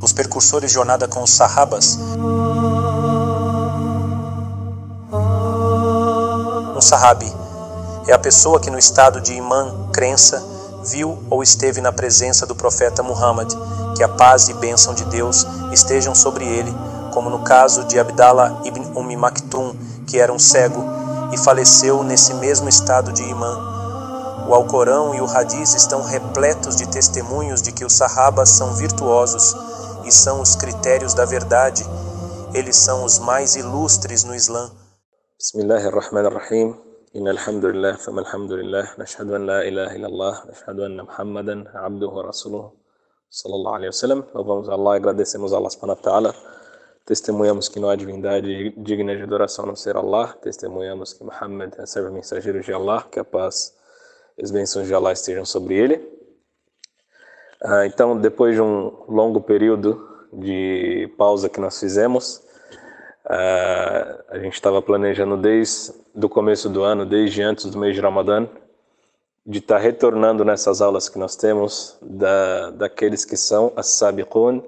Os precursores de jornada com os Sahabas. Um Sahabi é a pessoa que no estado de imã, crença, viu ou esteve na presença do profeta Muhammad, que a paz e bênção de Deus estejam sobre ele, como no caso de Abdallah ibn Maktum, que era um cego e faleceu nesse mesmo estado de imã. O Alcorão e o Hadiz estão repletos de testemunhos de que os Sahabas são virtuosos e são os critérios da verdade. Eles são os mais ilustres no Islã. Bismillahirrahmanirrahim. Innal hamdulillah, famal hamdulillah, nashhadu an la ilaha illallah, nashhadu anna Muhammadan abduhu wa rasuluhu, sallallahu alaihi wasallam. Louvamos a Allah e agradecemos a Allah subhanahu wa ta'ala. Testemunhamos que não há divindade digna de adoração a não ser Allah. Testemunhamos que Muhammad é servo e mensageiro de Allah, que a paz e as bênçãos de Allah estejam sobre ele. Então, depois de um longo período de pausa que nós fizemos, a gente estava planejando desde o começo do ano, desde antes do mês de Ramadã, de estar retornando nessas aulas que nós temos daqueles que são as-sabiqun,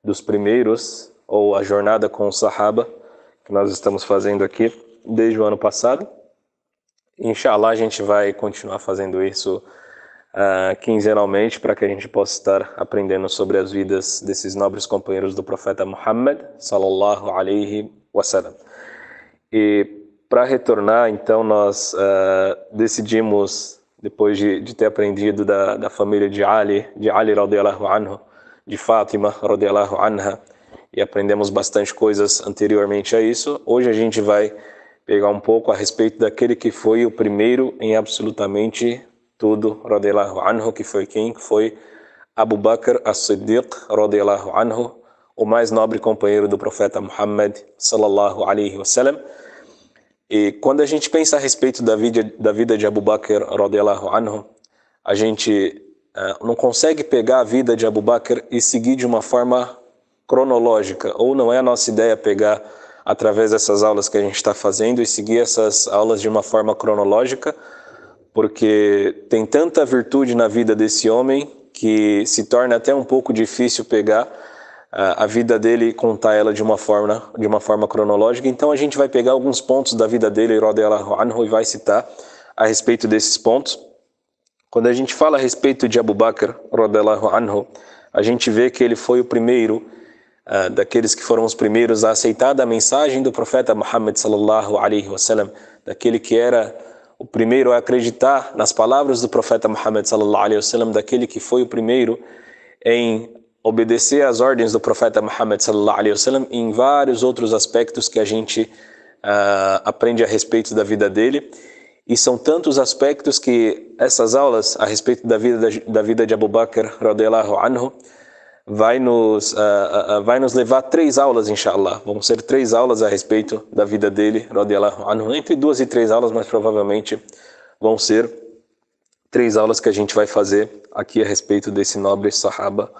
dos primeiros, ou a jornada com o Sahaba, que nós estamos fazendo aqui desde o ano passado. Inshallah, a gente vai continuar fazendo isso quinzenalmente, para que a gente possa estar aprendendo sobre as vidas desses nobres companheiros do profeta Muhammad, sallallahu alaihi wasallam. E para retornar, então, nós decidimos, depois de ter aprendido da família de Ali radiallahu anhu, de Fátima radiallahu anha, e aprendemos bastante coisas anteriormente a isso. Hoje a gente vai pegar um pouco a respeito daquele que foi o primeiro em absolutamente tudo, radiallahu anhu, que foi quem? Que foi Abu Bakr as-Siddiq, radiallahu anhu, o mais nobre companheiro do profeta Muhammad, sallallahu alaihi wasallam. E quando a gente pensa a respeito da vida de Abu Bakr, radiallahu anhu, a gente não consegue pegar a vida de Abu Bakr e seguir de uma forma cronológica, ou não é a nossa ideia pegar através dessas aulas que a gente está fazendo e seguir essas aulas de uma forma cronológica, porque tem tanta virtude na vida desse homem que se torna até um pouco difícil pegar a vida dele e contar ela de uma forma cronológica. Então a gente vai pegar alguns pontos da vida dele, radiallahu anhu, e vai citar a respeito desses pontos. Quando a gente fala a respeito de Abu Bakr, radiallahu anhu, a gente vê que ele foi o primeiro daqueles que foram os primeiros a aceitar a mensagem do profeta Muhammad sallallahu alaihi wasallam, daquele que era o primeiro a acreditar nas palavras do profeta Muhammad sallallahu alaihi wasallam, daquele que foi o primeiro em obedecer às ordens do profeta Muhammad sallallahu alaihi wasallam, em vários outros aspectos que a gente aprende a respeito da vida dele. E são tantos aspectos que essas aulas a respeito da vida de Abu Bakr radiallahu anhu vai nos levar 3 aulas, inshallah. Vão ser 3 aulas a respeito da vida dele, radiallahu anhu. Entre 2 e 3 aulas, mas provavelmente vão ser 3 aulas que a gente vai fazer aqui a respeito desse nobre sahaba,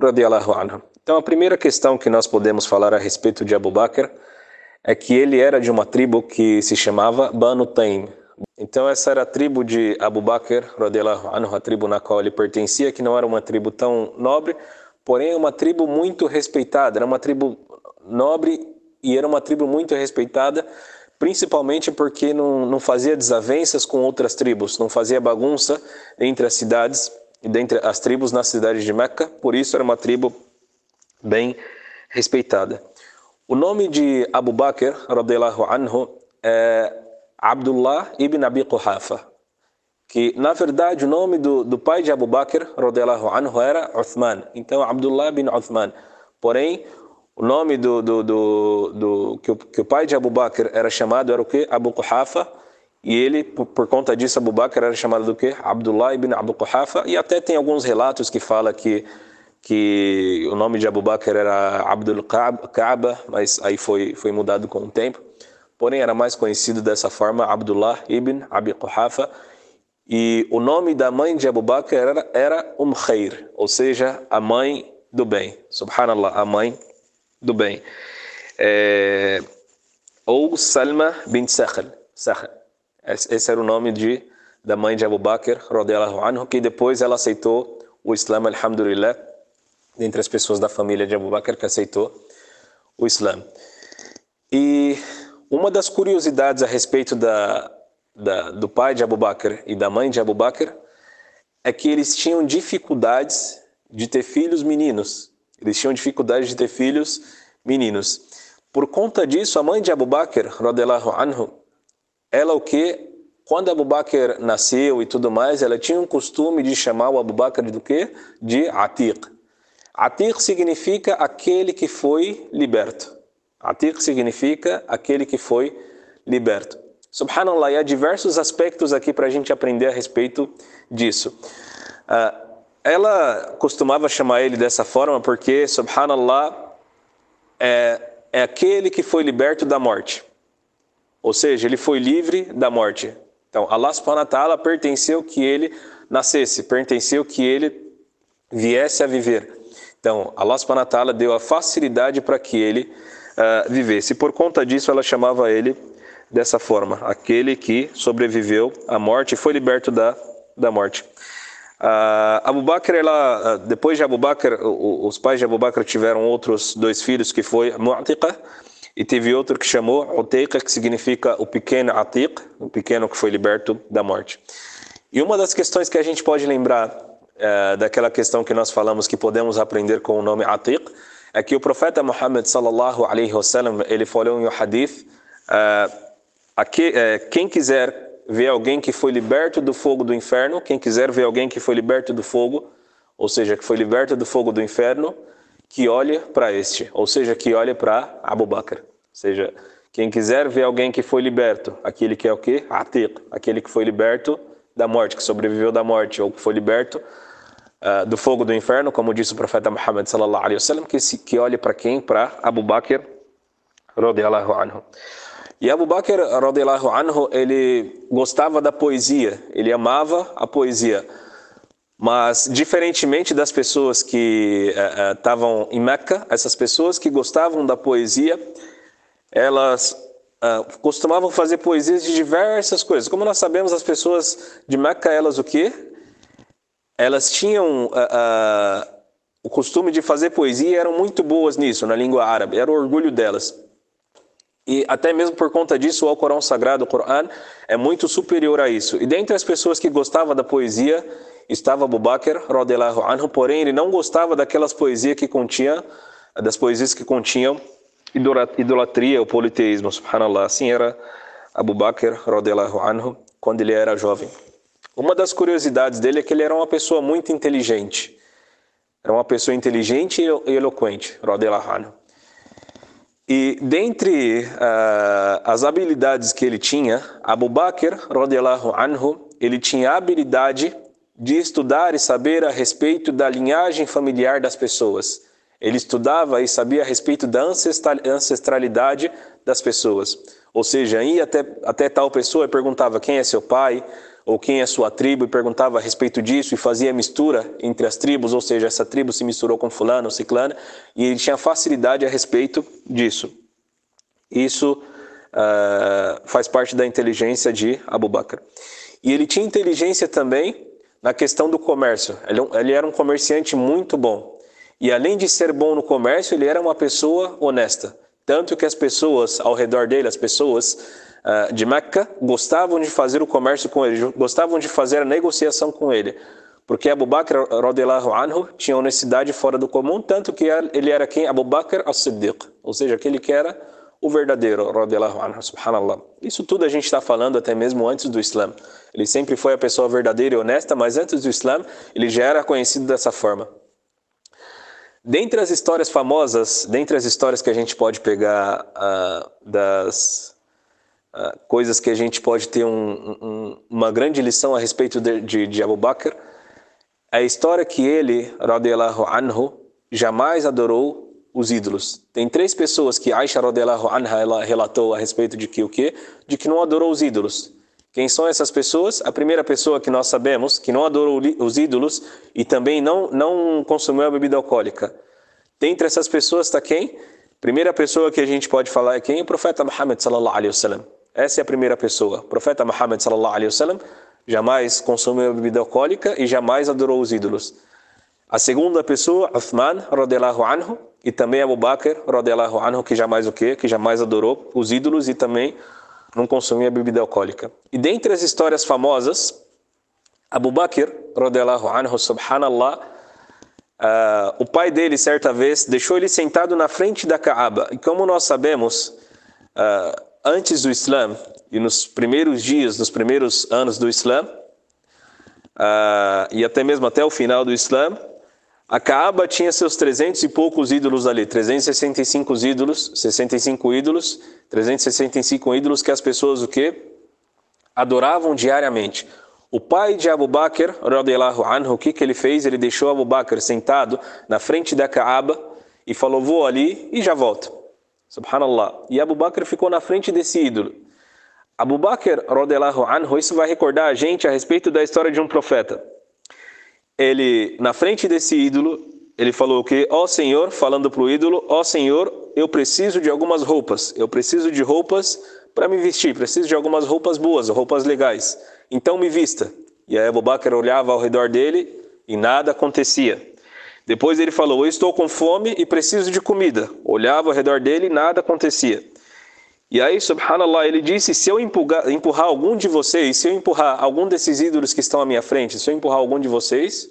radiallahu anhu. Então a primeira questão que nós podemos falar a respeito de Abu Bakr é que ele era de uma tribo que se chamava Banu Taym. Então essa era a tribo de Abu Bakr, radiallahu anhu, a tribo na qual ele pertencia, que não era uma tribo tão nobre, porém uma tribo muito respeitada. Era uma tribo nobre e era uma tribo muito respeitada, principalmente porque não fazia desavenças com outras tribos, não fazia bagunça entre as cidades e dentre as tribos nas cidades de Meca. Por isso era uma tribo bem respeitada. O nome de Abu Bakr, radiallahu anhu, é Abdullah ibn Abi Quhafa, que na verdade o nome do pai de Abu Bakr, radiallahu anhu, era Uthman. Então Abdullah bin Uthman. Porém, o nome que o pai de Abu Bakr era chamado era o que? Abu Quhafa. E ele, por conta disso, Abu Bakr era chamado do que? Abdullah ibn Abu Quhafa. E até tem alguns relatos que falam que o nome de Abu Bakr era Abdul Kaaba, mas aí foi mudado com o tempo. Porém, era mais conhecido dessa forma, Abdullah ibn Abi Quhafa. E o nome da mãe de Abu Bakr era Khair, ou seja, a mãe do bem. Subhanallah, a mãe do bem. Ou Salma bint Sakhl. Esse era o nome da mãe de Abu Bakr, radiallahu anhu, que depois ela aceitou o Islã, alhamdulillah. dentre as pessoas da família de Abu Bakr que aceitou o Islã. E uma das curiosidades a respeito do pai de Abu Bakr e da mãe de Abu Bakr é que eles tinham dificuldades de ter filhos meninos. Eles tinham dificuldades de ter filhos meninos. Por conta disso, a mãe de Abu Bakr, radiyallahu anhu, ela quando Abu Bakr nasceu e tudo mais, ela tinha um costume de chamar o Abu Bakr do quê? De Atiq. Atiq significa aquele que foi liberto. Atiq significa aquele que foi liberto. Subhanallah, e há diversos aspectos aqui para a gente aprender a respeito disso. Ela costumava chamar ele dessa forma porque, subhanallah, é aquele que foi liberto da morte. Ou seja, ele foi livre da morte. Então, Allah subhanahu wa ta'ala pertenceu que ele nascesse, pertenceu que ele viesse a viver. Então, Allah subhanahu wa ta'ala deu a facilidade para que ele vivesse. Por conta disso, ela chamava ele dessa forma, aquele que sobreviveu à morte e foi liberto da morte. Abu Bakr, depois de Abu Bakr, os pais de Abu Bakr tiveram outros 2 filhos, que foi Mu'tiqa, e teve outro que chamou Utayqa, que significa o pequeno Atiq, o pequeno que foi liberto da morte. E uma das questões que a gente pode lembrar daquela questão que nós falamos que podemos aprender com o nome Atiq, é que o profeta Muhammad sallallahu alaihi wasallam, ele falou em um hadith, quem quiser ver alguém que foi liberto do fogo do inferno, quem quiser ver alguém que foi liberto do fogo, ou seja, que foi liberto do fogo do inferno, que olhe para este, ou seja, que olhe para Abu Bakr. Ou seja, quem quiser ver alguém que foi liberto, aquele que é o quê? Atiq, aquele que foi liberto da morte, que sobreviveu da morte, ou que foi liberto do fogo do inferno, como disse o profeta Muhammad sallallahu alaihi wasallam, que olhe para quem? Para Abu Bakr radiyallahu anhu. E Abu Bakr radiyallahu anhu, ele gostava da poesia, ele amava a poesia. Mas, diferentemente das pessoas que estavam em Meca, essas pessoas que gostavam da poesia, elas costumavam fazer poesias de diversas coisas. Como nós sabemos, as pessoas de Meca, elas o quê? Elas tinham o costume de fazer poesia e eram muito boas nisso, na língua árabe. Era o orgulho delas. E até mesmo por conta disso, o Alcorão Sagrado, o Corão, é muito superior a isso. E dentre as pessoas que gostavam da poesia, estava Abu Bakr, radiyallahu anhu, porém ele não gostava daquelas poesias que continham idolatria ou politeísmo, subhanallah. Assim era Abu Bakr, radiyallahu anhu, quando ele era jovem. Uma das curiosidades dele é que ele era uma pessoa muito inteligente. Era uma pessoa inteligente e eloquente, radiyallahu anhu. E dentre as habilidades que ele tinha, Abu Bakr, radiyallahu anhu, ele tinha a habilidade de estudar e saber a respeito da linhagem familiar das pessoas. Ele estudava e sabia a respeito da ancestralidade das pessoas. Ou seja, ia até tal pessoa e perguntava quem é seu pai, ou quem é sua tribo, e perguntava a respeito disso e fazia mistura entre as tribos, ou seja, essa tribo se misturou com fulano ou ciclano, e ele tinha facilidade a respeito disso. Isso faz parte da inteligência de Abu Bakr. E ele tinha inteligência também na questão do comércio. Ele era um comerciante muito bom. E além de ser bom no comércio, ele era uma pessoa honesta. Tanto que as pessoas ao redor dele, as pessoas de Meca, gostavam de fazer o comércio com ele, gostavam de fazer a negociação com ele. Porque Abu Bakr, radiyallahu anhu, tinha honestidade fora do comum, tanto que ele era quem? Abu Bakr as-Siddiq. Ou seja, aquele que era o verdadeiro, radiyallahu anhu, subhanallah. Isso tudo a gente está falando até mesmo antes do Islã. Ele sempre foi a pessoa verdadeira e honesta, mas antes do Islã, ele já era conhecido dessa forma. Dentre as histórias famosas, dentre as histórias que a gente pode pegar das coisas que a gente pode ter uma grande lição a respeito de Abu Bakr, é a história que ele, radiyallahu anhu, jamais adorou os ídolos. Tem 3 pessoas que Aisha, radiyallahu anha, ela relatou a respeito de que não adorou os ídolos. Quem são essas pessoas? A primeira pessoa que nós sabemos que não adorou os ídolos e também não consumiu a bebida alcoólica. Dentre essas pessoas está quem? Primeira pessoa que a gente pode falar é quem? O profeta Muhammad sallallahu alaihi wasallam. Essa é a primeira pessoa. O profeta Muhammad sallallahu alaihi wasallam jamais consumiu a bebida alcoólica e jamais adorou os ídolos. A segunda pessoa, Uthman, radiyallahu anhu, e também Abu Bakr, radiyallahu anhu, que jamais o quê? Que jamais adorou os ídolos e também não consumia bebida alcoólica. E dentre as histórias famosas, Abu Bakr, radiyallahu anhu, subhanallah, o pai dele, certa vez, deixou ele sentado na frente da Kaaba. E como nós sabemos, antes do Islã, e nos primeiros dias, nos primeiros anos do Islã, e até mesmo até o final do Islã, a Kaaba tinha seus 300 e poucos ídolos ali, 365 ídolos, 365 ídolos que as pessoas o quê? Adoravam diariamente. O pai de Abu Bakr, radiyallahu anhu, o que ele fez? Ele deixou Abu Bakr sentado na frente da Kaaba e falou, vou ali e já volto. Subhanallah. E Abu Bakr ficou na frente desse ídolo. Abu Bakr, radiyallahu anhu, isso vai recordar a gente a respeito da história de um profeta. Ele, na frente desse ídolo, ele falou o quê? Ó Senhor, falando para o ídolo, ó Senhor, eu preciso de algumas roupas. Eu preciso de roupas para me vestir. Preciso de algumas roupas boas, roupas legais. Então me vista. E aí Abu Bakr olhava ao redor dele e nada acontecia. Depois ele falou, eu estou com fome e preciso de comida. Olhava ao redor dele e nada acontecia. E aí, subhanallah, ele disse, se eu empurrar algum de vocês, se eu empurrar algum desses ídolos que estão à minha frente, se eu empurrar algum de vocês,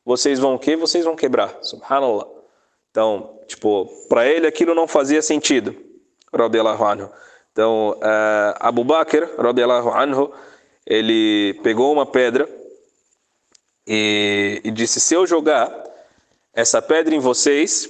vocês vão o quê? Vocês vão quebrar. Subhanallah. Então, para ele aquilo não fazia sentido. Radiyallahu anhu. Então, Abu Bakr, radiyallahu anhu, ele pegou uma pedra e disse, se eu jogar essa pedra em vocês,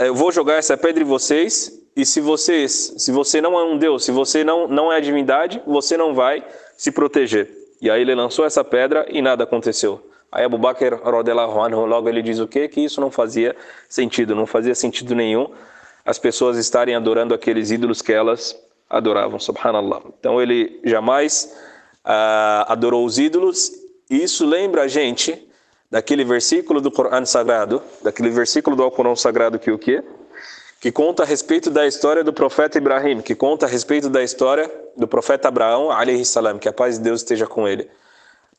eu vou jogar essa pedra em vocês, e se você não é um Deus, se você não é a divindade, você não vai se proteger. E aí ele lançou essa pedra e nada aconteceu. Aí Abu Bakr, radiyallahu anhu, logo ele diz o quê? Que isso não fazia sentido, não fazia sentido nenhum as pessoas estarem adorando aqueles ídolos que elas adoravam, subhanallah. Então ele jamais adorou os ídolos, e isso lembra a gente daquele versículo do Corão Sagrado, daquele versículo do Alcorão Sagrado que o quê? Que conta a respeito da história do profeta Ibrahim, que conta a respeito da história do profeta Abraão, alayhi salam, que a paz de Deus esteja com ele.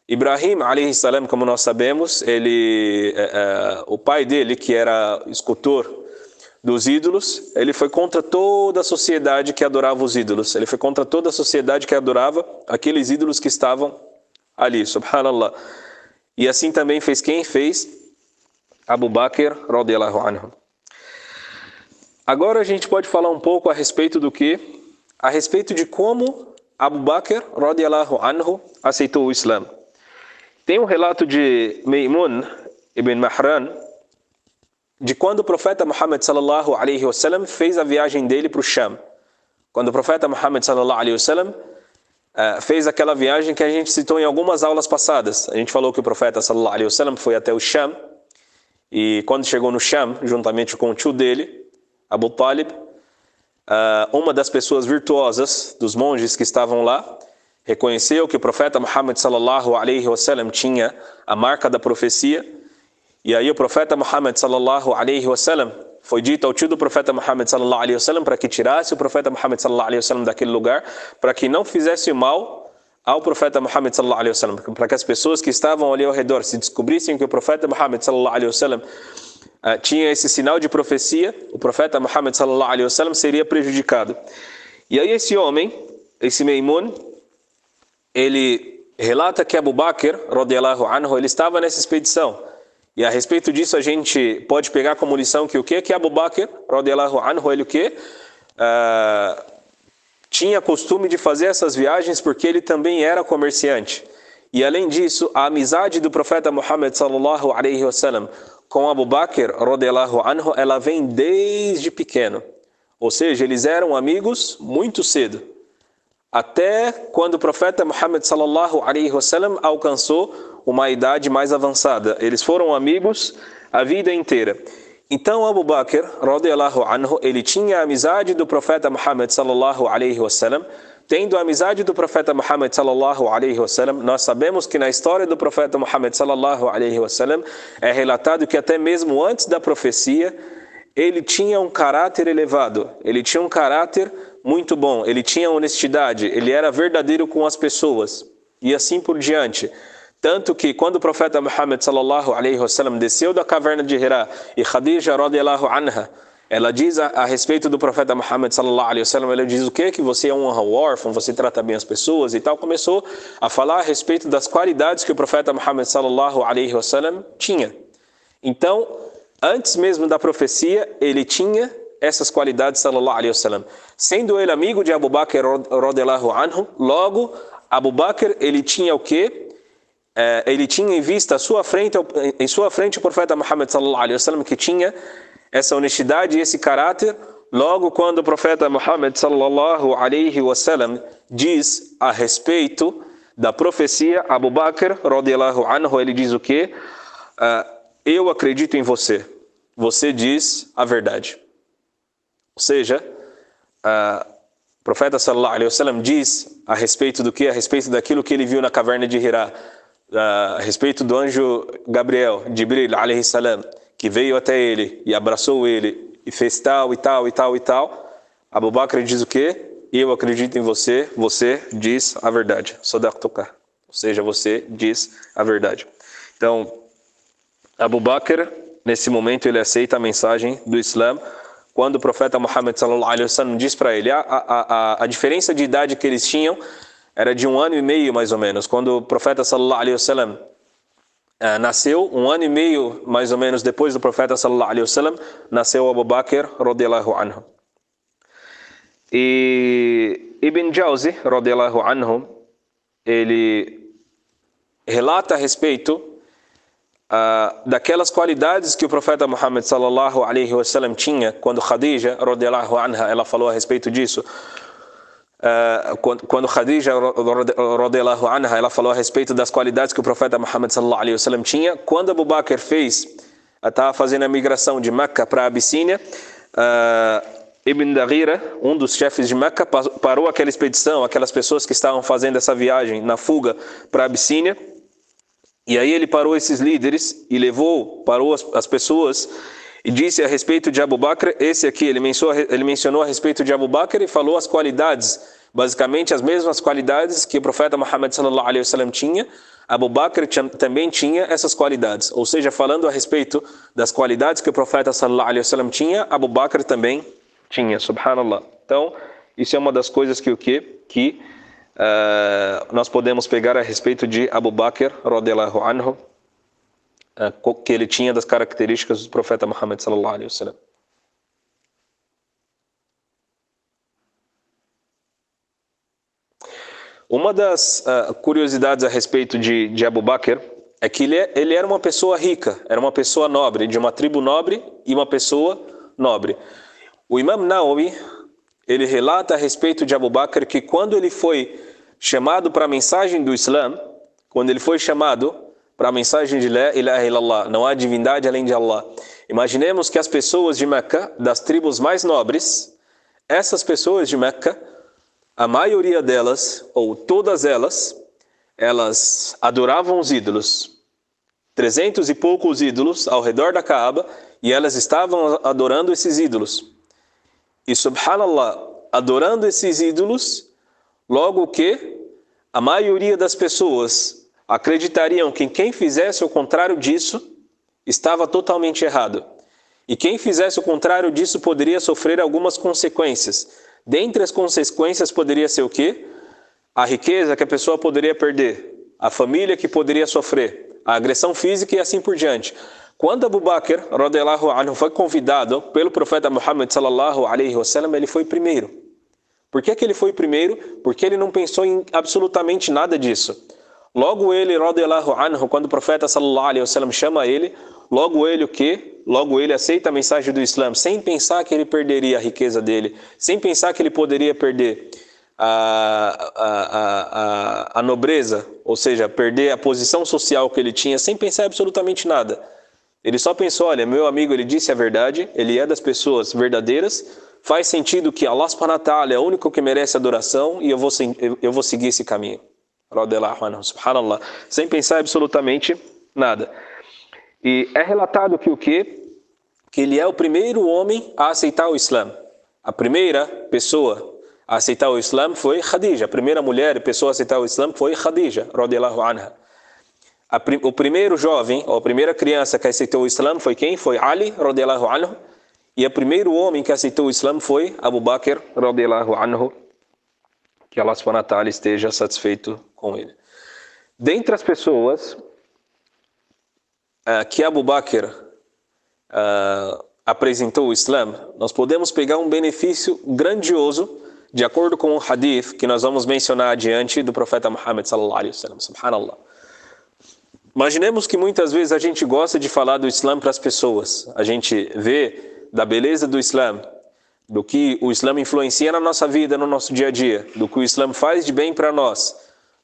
Ibrahim, alayhi salam, como nós sabemos, o pai dele, que era escultor dos ídolos, ele foi contra toda a sociedade que adorava os ídolos. Ele foi contra toda a sociedade que adorava aqueles ídolos que estavam ali, subhanallah. E assim também fez quem? Fez Abu Bakr, radiyallahu anhu. Agora a gente pode falar um pouco a respeito do quê? A respeito de como Abu Bakr, radiyallahu anhu, aceitou o Islã. Tem um relato de Maymun ibn Mahran, de quando o profeta Muhammad sallallahu alaihi wasallam fez a viagem dele para o Sham. Quando o profeta Muhammad sallallahu alaihi wasallam fez aquela viagem que a gente citou em algumas aulas passadas. A gente falou que o profeta sallallahu alaihi wasallam foi até o Sham, e quando chegou no Sham, juntamente com o tio dele, Abu Talib, uma das pessoas virtuosas dos monges que estavam lá, reconheceu que o profeta Muhammad sallallahu alaihi wasallam tinha a marca da profecia. E aí o profeta Muhammad sallallahu alaihi wasallam, foi dito ao tio do profeta Muhammad sallallahu alaihi wasallam para que tirasse o profeta Muhammad sallallahu alaihi wasallam daquele lugar, para que não fizesse mal ao profeta Muhammad sallallahu alaihi wasallam, para que as pessoas que estavam ali ao redor se descobrissem que o profeta Muhammad sallallahu alaihi wasallam tinha esse sinal de profecia, o profeta Muhammad sallallahu alaihi wasallam seria prejudicado. E aí esse homem, esse Maymun, ele relata que Abu Bakr, radiyallahu anhu, ele estava nessa expedição. E a respeito disso a gente pode pegar como lição que o quê? Que Abu Bakr, radiyallahu anhu, ele o quê? Tinha costume de fazer essas viagens porque ele também era comerciante. E além disso, a amizade do profeta Muhammad sallallahu alaihi wasallam com Abu Bakr, radiyallahu anhu, ela vem desde pequeno. Ou seja, eles eram amigos muito cedo. Até quando o profeta Muhammad sallallahu alaihi wasallam alcançou uma idade mais avançada. Eles foram amigos a vida inteira. Então Abu Bakr, radiyallahu anhu, ele tinha a amizade do profeta Muhammad sallallahu alaihi wasallam. Tendo a amizade do profeta Muhammad sallallahu alaihi wasallam, nós sabemos que na história do profeta Muhammad sallallahu alaihi wasallam é relatado que até mesmo antes da profecia, ele tinha um caráter elevado, ele tinha um caráter muito bom, ele tinha honestidade, ele era verdadeiro com as pessoas e assim por diante. Tanto que quando o profeta Muhammad sallallahu alaihi wasallam desceu da caverna de Hira e Khadija radiyallahu anha, ela diz a respeito do profeta Muhammad sallallahu alaihi wasallam, ela diz o quê? Que você honra o órfão, você trata bem as pessoas e tal. Começou a falar a respeito das qualidades que o profeta Muhammad sallallahu alaihi wasallam tinha. Então, antes mesmo da profecia, ele tinha essas qualidades sallallahu alaihi wasallam. Sendo ele amigo de Abu Bakr radiyallahu anhu, logo Abu Bakr, ele tinha o quê? Ele tinha em vista em sua frente o profeta Muhammad sallallahu alaihi wasallam, que tinha essa honestidade e esse caráter. Logo, quando o profeta Muhammad sallallahu alaihi wasallam diz a respeito da profecia, Abu Bakr radiyallahu anhu, ele diz o quê? Eu acredito em você. Você diz a verdade. Ou seja, o profeta sallallahu alaihi wasallam diz a respeito do quê? A respeito daquilo que ele viu na caverna de Hira. A respeito do anjo Gabriel, Jibril alaihi salam, que veio até ele e abraçou ele e fez tal e tal e tal e tal. Abu Bakr diz o quê? Eu acredito em você, você diz a verdade. Sadaqtuka. Ou seja, você diz a verdade. Então, Abu Bakr, nesse momento, ele aceita a mensagem do Islã. Quando o profeta Muhammad sallallahu alaihi wasallam diz para ele, a diferença de idade que eles tinham era de 1 ano e meio, mais ou menos. Quando o profeta sallallahu alaihi wasallam nasceu, 1 ano e meio, mais ou menos, depois do profeta sallallahu alaihi wasallam, nasceu Abu Bakr radiyallahu anhu. E Ibn Jawzi radiyallahu anhu, ele relata a respeito daquelas qualidades que o profeta Muhammad sallallahu alaihi wasallam tinha, quando Khadija radiyallahu anha, ela falou a respeito disso. Quando Khadija radiyallahu anha, ela falou a respeito das qualidades que o profeta Muhammad sallallahu alaihi wasallam tinha. Quando Abu Bakr estava fazendo a migração de Meca para a Abissínia, Ibn Daghira, um dos chefes de Meca, parou aquela expedição, aquelas pessoas que estavam fazendo essa viagem na fuga para a Abissínia. E aí ele parou esses líderes e parou as pessoas e disse a respeito de Abu Bakr, esse aqui, ele mencionou a respeito de Abu Bakr e falou as qualidades, basicamente as mesmas qualidades que o profeta Muhammad sallallahu alaihi wasallam tinha. Abu Bakr também tinha essas qualidades, ou seja, falando a respeito das qualidades que o profeta sallallahu alaihi wasallam tinha, Abu Bakr também tinha, subhanallah. Então, isso é uma das coisas que nós podemos pegar a respeito de Abu Bakr radiyallahu anhu, que ele tinha das características do profeta Muhammad sallallahu alaihi wasallam. Uma das curiosidades a respeito de Abu Bakr é que ele era uma pessoa rica, era uma pessoa nobre, de uma tribo nobre e uma pessoa nobre. O Imam Nawawi, ele relata a respeito de Abu Bakr que quando ele foi chamado para a mensagem do Islã, quando ele foi chamado para a mensagem de La ilaha illallah, não há divindade além de Allah. Imaginemos que as pessoas de Meca, das tribos mais nobres, essas pessoas de Meca, a maioria delas, ou todas elas adoravam os ídolos. 300 e poucos ídolos ao redor da Kaaba, e elas estavam adorando esses ídolos. E subhanallah, adorando esses ídolos, logo que a maioria das pessoas acreditariam que quem fizesse o contrário disso estava totalmente errado. E quem fizesse o contrário disso poderia sofrer algumas consequências. Dentre as consequências poderia ser o quê? A riqueza que a pessoa poderia perder, a família que poderia sofrer, a agressão física e assim por diante. Quando Abu Bakr radiyallahu anhu foi convidado pelo profeta Muhammad sallallahu alaihi wasallam, ele foi primeiro. Por que ele foi primeiro? Porque ele não pensou em absolutamente nada disso. Logo ele, radiyallahu anhu, quando o profeta sallallahu alaihi wasallam chama ele, logo ele o quê? Logo ele aceita a mensagem do Islã, sem pensar que ele perderia a riqueza dele, sem pensar que ele poderia perder a nobreza, ou seja, perder a posição social que ele tinha, sem pensar absolutamente nada. Ele só pensou, olha, meu amigo, ele disse a verdade, ele é das pessoas verdadeiras, faz sentido que Allah subhanahu wa ta'ala é o único que merece adoração e eu vou seguir esse caminho. Subhanallah, sem pensar absolutamente nada. E é relatado que o quê? Que ele é o primeiro homem a aceitar o Islã. A primeira pessoa a aceitar o Islã foi Khadija. A primeira mulher e pessoa a aceitar o Islã foi Khadija, radiyallahu anha. O primeiro jovem, ou a primeira criança que aceitou o Islã foi quem? Foi Ali, radiyallahu anhu. E o primeiro homem que aceitou o Islã foi Abu Bakr, radiyallahu anhu. Que Allah subhanahu wa ta'ala esteja satisfeito com ele. Dentre as pessoas que Abu Bakr apresentou o Islã, nós podemos pegar um benefício grandioso, de acordo com o hadith que nós vamos mencionar adiante do profeta Muhammad sallallahu alaihi wasallam. Subhanallah. Imaginemos que muitas vezes a gente gosta de falar do Islã para as pessoas. A gente vê da beleza do Islã, do que o Islã influencia na nossa vida, no nosso dia a dia, do que o Islã faz de bem para nós,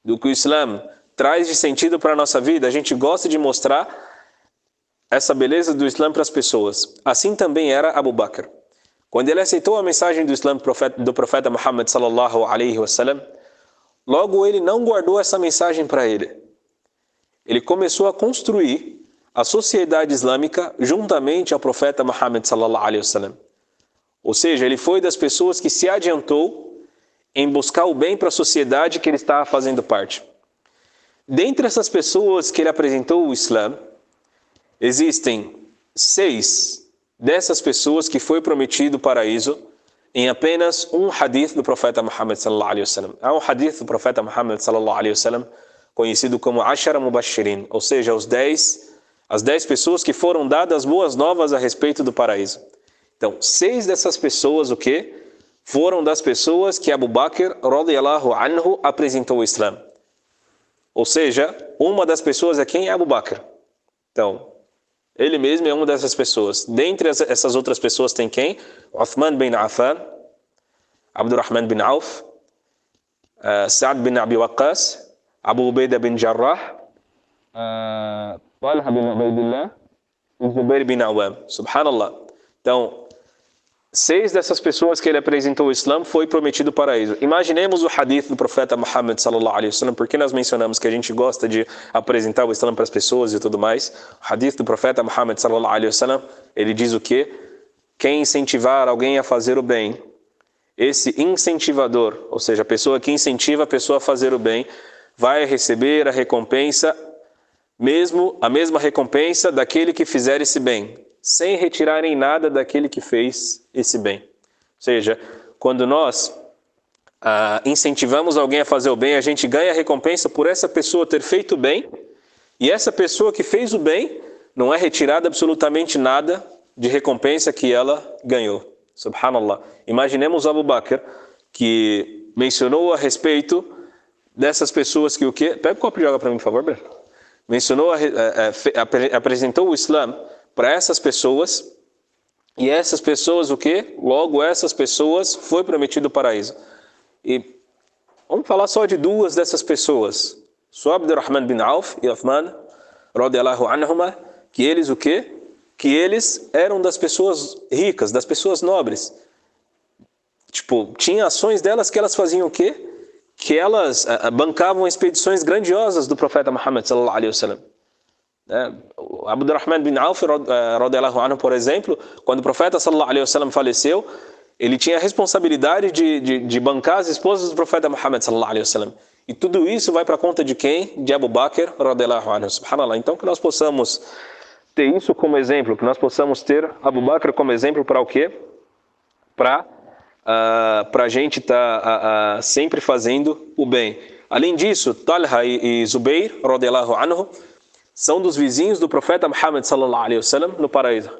do que o Islã traz de sentido para a nossa vida. A gente gosta de mostrar essa beleza do Islã para as pessoas. Assim também era Abu Bakr. Quando ele aceitou a mensagem do Islã do profeta Muhammad sallallahu alaihi wasallam, logo ele não guardou essa mensagem para ele. Ele começou a construir a sociedade islâmica juntamente ao profeta Muhammad sallallahu alaihi wasallam. Ou seja, ele foi das pessoas que se adiantou em buscar o bem para a sociedade que ele estava fazendo parte. Dentre essas pessoas que ele apresentou o Islã, existem 6 dessas pessoas que foi prometido o paraíso em apenas um hadith do profeta Muhammad sallallahu alaihi wasallam. Há um hadith do profeta Muhammad sallallahu alaihi wasallam conhecido como Ashara Mubashirin, ou seja, as 10 pessoas que foram dadas boas novas a respeito do paraíso. Então, 6 dessas pessoas, o quê? Foram das pessoas que Abu Bakr, radiyallahu anhu, apresentou o Islã. Ou seja, uma das pessoas é quem? Abu Bakr. Então, ele mesmo é uma dessas pessoas. Dentre essas outras pessoas tem quem? Uthman bin Affan, Abdurrahman bin Auf, Sa'd bin Abi Waqqas, Abu Ubaidah bin Jarrah, Talha bin Ubaidillah e Zubair bin Awam. Subhanallah. Então, 6 dessas pessoas que ele apresentou o Islã foi prometido o paraíso. Imaginemos o hadith do profeta Muhammad sallallahu alaihi wasallam, porque nós mencionamos que a gente gosta de apresentar o Islã para as pessoas e tudo mais. O hadith do profeta Muhammad sallallahu alaihi wasallam, ele diz o quê? Quem incentivar alguém a fazer o bem, esse incentivador, ou seja, a pessoa que incentiva a pessoa a fazer o bem, vai receber a recompensa, a mesma recompensa daquele que fizer esse bem, sem retirarem nada daquele que fez esse bem. Ou seja, quando nós incentivamos alguém a fazer o bem, a gente ganha a recompensa por essa pessoa ter feito o bem, e essa pessoa que fez o bem não é retirada absolutamente nada de recompensa que ela ganhou. Subhanallah. Imaginemos Abu Bakr, que mencionou a respeito dessas pessoas que o quê? Pega o copo de água para mim, por favor, Breno. Apresentou o Islã para essas pessoas, e essas pessoas o quê? Logo essas pessoas foi prometido o paraíso. E vamos falar só de 2 dessas pessoas. Só Abdurrahman bin Auf e Uthman, radiyallahu anhuma, que eles o quê? Que eles eram das pessoas ricas, das pessoas nobres. Tipo, tinha ações delas que elas faziam o quê? Que elas bancavam expedições grandiosas do profeta Muhammad sallallahu alaihi wasallam. Abdurrahman bin Auf, radiyallahu anhu, por exemplo, quando o profeta sallallahu alaihi wasallam faleceu, ele tinha a responsabilidade de bancar as esposas do profeta Muhammad sallallahu alaihi wasallam. E tudo isso vai para a conta de quem? De Abu Bakr, radiyallahu anhu. Subhanallah. Então que nós possamos ter isso como exemplo, que nós possamos ter Abu Bakr como exemplo para o quê? Para a gente estar sempre fazendo o bem. Além disso, Talha e Zubair, radiyallahu anhu, são dos vizinhos do profeta Muhammad sallallahu alaihi wasallam no paraíso.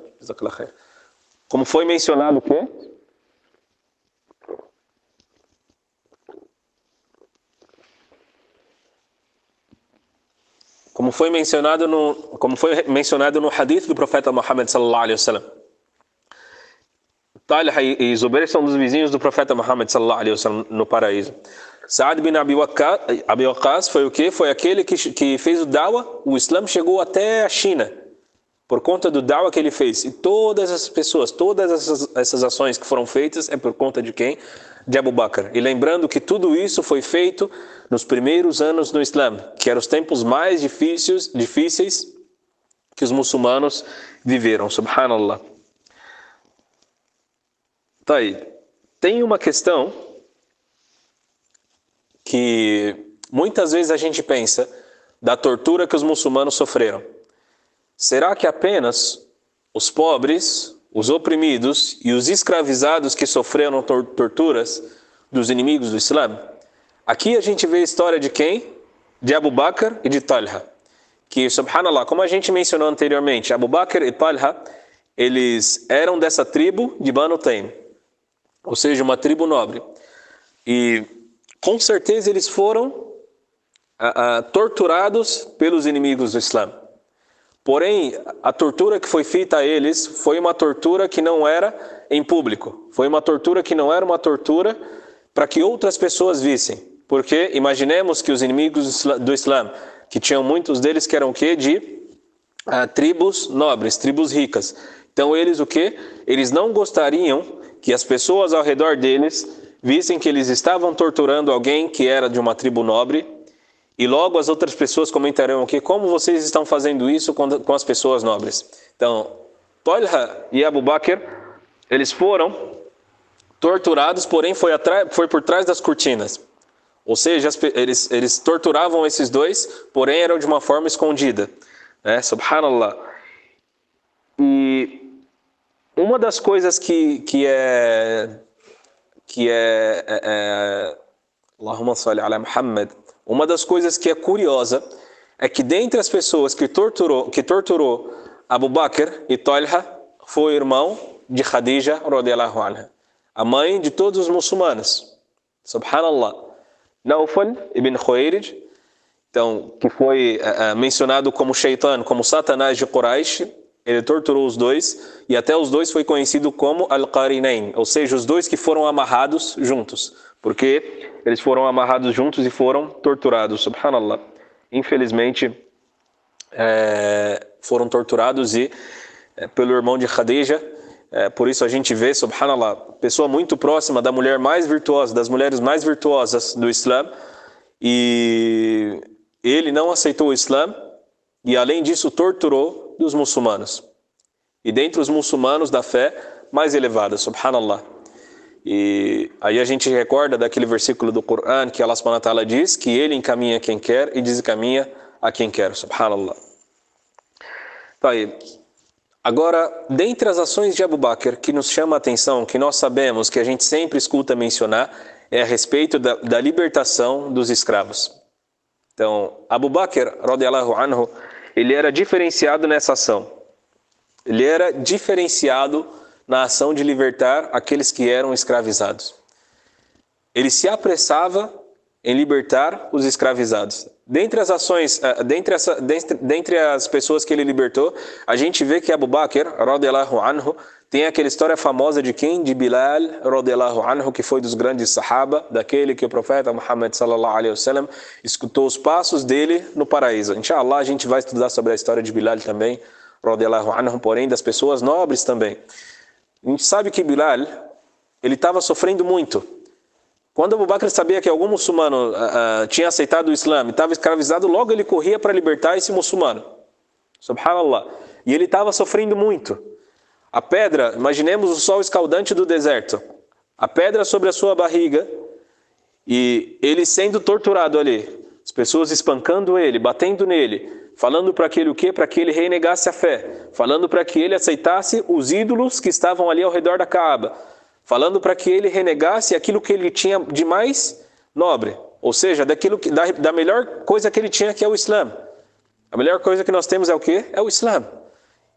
Como foi mencionado o quê? Como foi mencionado no hadith do profeta Muhammad sallallahu alaihi wasallam. Talha e Zubair são dos vizinhos do profeta Muhammad sallallahu alaihi wasallam no paraíso. Sa'd bin Abi Waqqas foi o quê? Foi aquele que fez o da'wa. O Islã chegou até a China por conta do da'wa que ele fez. E todas as pessoas, todas essas ações que foram feitas é por conta de quem? De Abu Bakr. E lembrando que tudo isso foi feito nos primeiros anos do Islã, que eram os tempos mais difíceis que os muçulmanos viveram. Subhanallah. Tá aí. Tem uma questão que muitas vezes a gente pensa, da tortura que os muçulmanos sofreram. Será que apenas os pobres, os oprimidos e os escravizados que sofreram torturas dos inimigos do Islã? Aqui a gente vê a história de quem? De Abu Bakr e de Talha. Que, subhanallah, como a gente mencionou anteriormente, Abu Bakr e Talha, eles eram dessa tribo de Banu Taym, ou seja, uma tribo nobre. E com certeza eles foram torturados pelos inimigos do Islã. Porém, a tortura que foi feita a eles foi uma tortura que não era em público. Foi uma tortura que não era uma tortura para que outras pessoas vissem. Porque imaginemos que os inimigos do Islã, que tinham muitos deles que eram o quê? De tribos nobres, tribos ricas. Então eles o quê? Eles não gostariam que as pessoas ao redor deles vissem que eles estavam torturando alguém que era de uma tribo nobre. E logo as outras pessoas comentarão aqui, como vocês estão fazendo isso com as pessoas nobres? Então, Talha e Abu Bakr, eles foram torturados, porém foi por trás das cortinas. Ou seja, eles torturavam esses dois, porém eram de uma forma escondida. Subhanallah. E uma das coisas que é Allahumma salli ala Muhammad. Uma das coisas que é curiosa é que dentre as pessoas que torturou Abu Bakr e Talha foi o irmão de Khadija radiyallahu anha, a mãe de todos os muçulmanos. Subhanallah. Naufal ibn Khuwaylid, então, que foi mencionado como Shaitan, como Satanás de Quraysh, ele torturou os dois e até os dois foi conhecido como Al-Qarinain, ou seja, os dois que foram amarrados juntos, porque eles foram amarrados juntos e foram torturados, subhanallah. Infelizmente, foram torturados pelo irmão de Khadija. Por isso a gente vê, subhanallah, pessoa muito próxima da mulher mais virtuosa, das mulheres mais virtuosas do Islã, e ele não aceitou o Islã e além disso torturou os muçulmanos. E dentre os muçulmanos da fé mais elevada, subhanallah. E aí a gente recorda daquele versículo do Coran que Allah subhanahu wa ta'ala diz que ele encaminha quem quer e desencaminha a quem quer, subhanallah. Tá aí. Agora, dentre as ações de Abu Bakr que nos chama a atenção, que nós sabemos, que a gente sempre escuta mencionar, é a respeito da libertação dos escravos. Então, Abu Bakr, radiyallahu anhu, ele era diferenciado nessa ação. Ele era diferenciado na ação de libertar aqueles que eram escravizados. Ele se apressava em libertar os escravizados. Dentre as ações, dentre as pessoas que ele libertou, a gente vê que Abu Bakr, radiyallahu anhu, tem aquela história famosa de quem? De Bilal, radiyallahu anhu, que foi dos grandes sahaba, daquele que o profeta Muhammad sallallahu alaihi wasallam escutou os passos dele no paraíso. Inshallah, a gente vai estudar sobre a história de Bilal também, radiyallahu anhu, porém das pessoas nobres também. A gente sabe que Bilal, ele estava sofrendo muito. Quando Abu Bakr sabia que algum muçulmano tinha aceitado o Islã e estava escravizado, logo ele corria para libertar esse muçulmano. Subhanallah. E ele estava sofrendo muito. A pedra, imaginemos o sol escaldante do deserto. A pedra sobre a sua barriga e ele sendo torturado ali. As pessoas espancando ele, batendo nele, falando para aquele o quê? Para que ele renegasse a fé. Falando para que ele aceitasse os ídolos que estavam ali ao redor da Kaaba. Falando para que ele renegasse aquilo que ele tinha de mais nobre. Ou seja, da melhor coisa que ele tinha, que é o Islã. A melhor coisa que nós temos é o quê? É o Islã.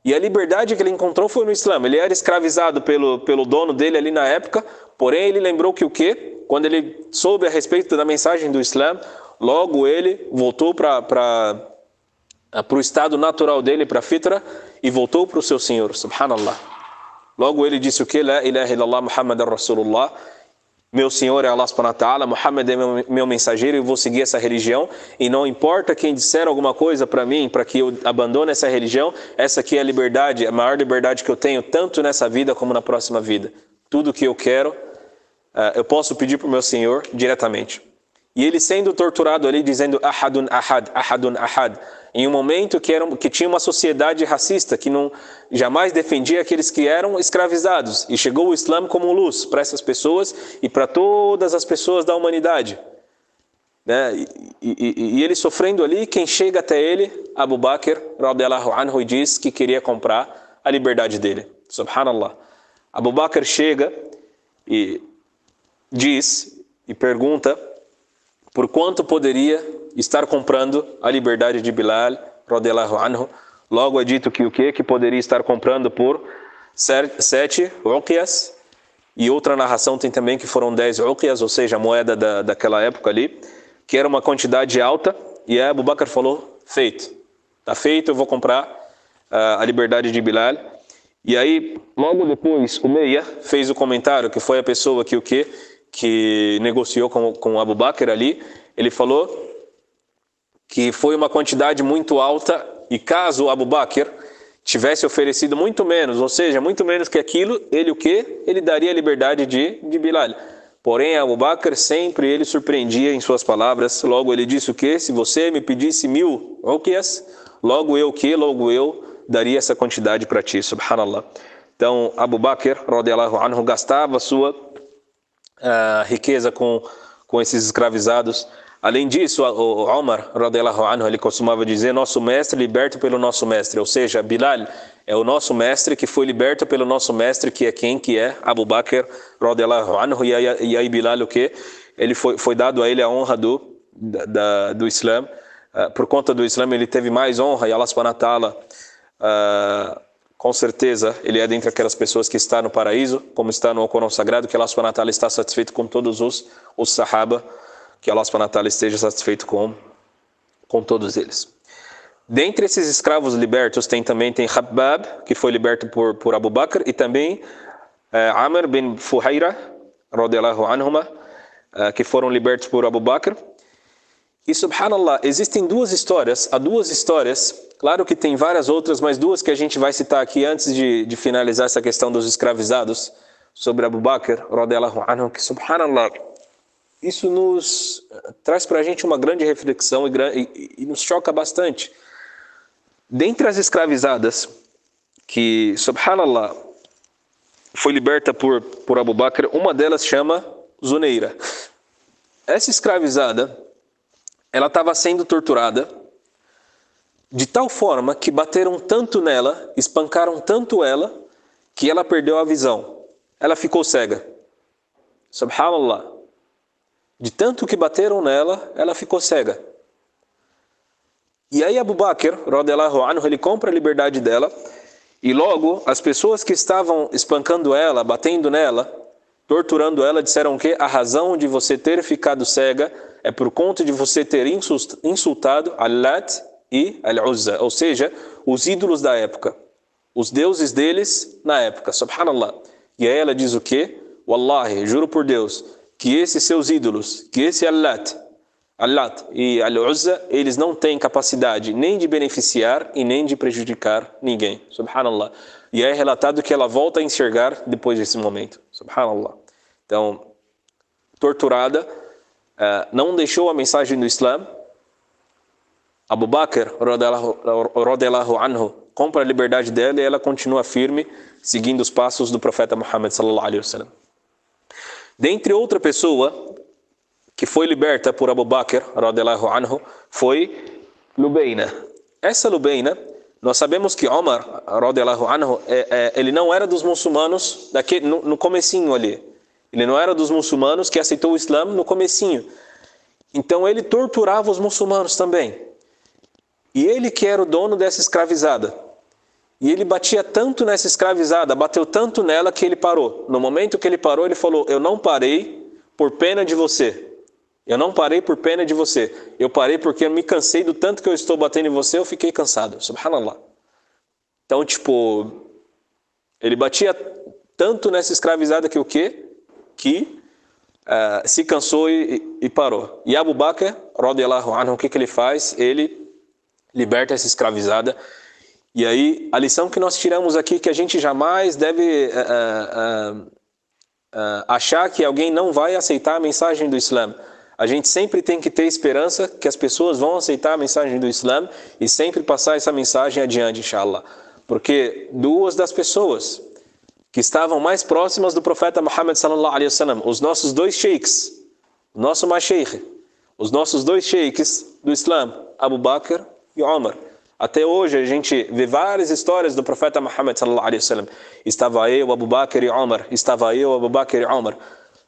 E a liberdade que ele encontrou foi no Islã. Ele era escravizado pelo dono dele ali na época, porém ele lembrou que o quê? Quando ele soube a respeito da mensagem do Islã, logo ele voltou para o estado natural dele, para a fitra, e voltou para o seu Senhor, subhanallah. Logo ele disse o que? La ilaha illallah Muhammadan Rasulullah. Meu Senhor é Allah subhanahu wa ta'ala, Muhammad é meu mensageiro e eu vou seguir essa religião. E não importa quem disser alguma coisa para mim, para que eu abandone essa religião, essa aqui é a liberdade, a maior liberdade que eu tenho, tanto nessa vida como na próxima vida. Tudo que eu quero, eu posso pedir para o meu Senhor diretamente. E ele sendo torturado ali, dizendo Ahadun Ahad, Ahadun Ahad, em um momento que tinha uma sociedade racista, que não jamais defendia aqueles que eram escravizados. E chegou o Islã como luz para essas pessoas e para todas as pessoas da humanidade. né? E ele sofrendo ali, quem chega até ele, Abu Bakr radiyallahu anhu, e diz que queria comprar a liberdade dele. Subhanallah. Abu Bakr chega e diz e pergunta por quanto poderia estar comprando a liberdade de Bilal radiyallahu anhu. Logo é dito que o quê? Que poderia estar comprando por 7 uqiyas, e outra narração tem também que foram 10 uqiyas, ou seja, a moeda daquela época ali, que era uma quantidade alta, e Abu Bakr falou, feito, tá feito, eu vou comprar a liberdade de Bilal. E aí, logo depois, o Meia fez o comentário, que foi a pessoa que negociou com Abu Bakr ali. Ele falou que foi uma quantidade muito alta, e caso Abu Bakr tivesse oferecido muito menos, ou seja, muito menos que aquilo, ele o quê? Ele daria a liberdade de Bilal. Porém, Abu Bakr sempre ele surpreendia em suas palavras. Logo ele disse o quê? Se você me pedisse 1000 uqiyas, logo eu daria essa quantidade para ti, subhanallah. Então, Abu Bakr radiyallahu anhu gastava sua riqueza com esses escravizados. Além disso, o Umar radiyallahu anhu, ele costumava dizer, nosso mestre liberto pelo nosso mestre, ou seja, Bilal é o nosso mestre que foi liberto pelo nosso mestre, que é quem? Que é Abu Bakr radiyallahu anhu. E aí Bilal o quê? Ele foi dado a ele a honra do Islã. Por conta do Islã ele teve mais honra, e Allah subhanahu wa ta'ala, com certeza ele é dentre aquelas pessoas que está no paraíso, como está no Alcorão Sagrado, que Allah subhanahu wa ta'ala está satisfeito com todos os sahaba, que Allah subhanahu wa ta'ala esteja satisfeito com todos eles. Dentre esses escravos libertos tem Khabbab, que foi liberto por Abu Bakr, e também Amr bin Fuhaira radiyallahu anhuma, que foram libertos por Abu Bakr. E subhanallah, existem duas histórias, claro que tem várias outras, mas duas que a gente vai citar aqui antes de finalizar essa questão dos escravizados, sobre Abu Bakr radiyallahu anhu, que subhanallah, isso nos traz para a gente uma grande reflexão e nos choca bastante. Dentre as escravizadas que, subhanallah, foi liberta por Abu Bakr, uma delas chama Zuneira. Essa escravizada, ela estava sendo torturada de tal forma que bateram tanto nela, espancaram tanto ela, que ela perdeu a visão. Ela ficou cega. Subhanallah. De tanto que bateram nela, ela ficou cega. E aí Abu Bakr, radiyallahu anhu, ele compra a liberdade dela, e logo as pessoas que estavam espancando ela, batendo nela, torturando ela, disseram que a razão de você ter ficado cega é por conta de você ter insultado Al-Lat e Al-Uzza, ou seja, os ídolos da época, os deuses deles na época, subhanallah. E aí ela diz o quê? Wallahi, juro por Deus, que esses seus ídolos, que esse Al-Lat e Al-Uzza, eles não têm capacidade nem de beneficiar e nem de prejudicar ninguém, subhanallah. E é relatado que ela volta a enxergar depois desse momento, subhanallah. Então, torturada, não deixou a mensagem do Islã. Abu Bakr radiyallahu anhu compra a liberdade dela, e ela continua firme, seguindo os passos do profeta Muhammad sallallahu alaihi wasallam. Dentre outra pessoa que foi liberta por Abu Bakr radiyallahu anhu foi Lubayna. Essa Lubayna, nós sabemos que Omar radiyallahu anhu, ele não era dos muçulmanos no comecinho ali. Ele não era dos muçulmanos que aceitou o Islã no comecinho. Então ele torturava os muçulmanos também. E ele que era o dono dessa escravizada. E ele batia tanto nessa escravizada, bateu tanto nela, que ele parou. No momento que ele parou, ele falou, eu não parei por pena de você. Eu não parei por pena de você. Eu parei porque eu me cansei do tanto que eu estou batendo em você, eu fiquei cansado. Subhanallah. Então, ele batia tanto nessa escravizada que o quê? Que se cansou e parou. E Abu Bakr, radiyallahu anhu, o que ele faz? Ele liberta essa escravizada. E aí, a lição que nós tiramos aqui, que a gente jamais deve achar que alguém não vai aceitar a mensagem do Islã. A gente sempre tem que ter esperança que as pessoas vão aceitar a mensagem do Islã e sempre passar essa mensagem adiante, inshallah. Porque duas das pessoas que estavam mais próximas do profeta Muhammad sallallahu alaihi wasallam, os nossos dois sheikhs, o nosso masheikh, Os nossos dois sheiks do Islã, Abu Bakr e Omar. Até hoje a gente vê várias histórias do profeta Muhammad sallallahu alaihi wasallam. Estava eu, Abu Bakr e Omar. Estava eu, Abu Bakr e Omar.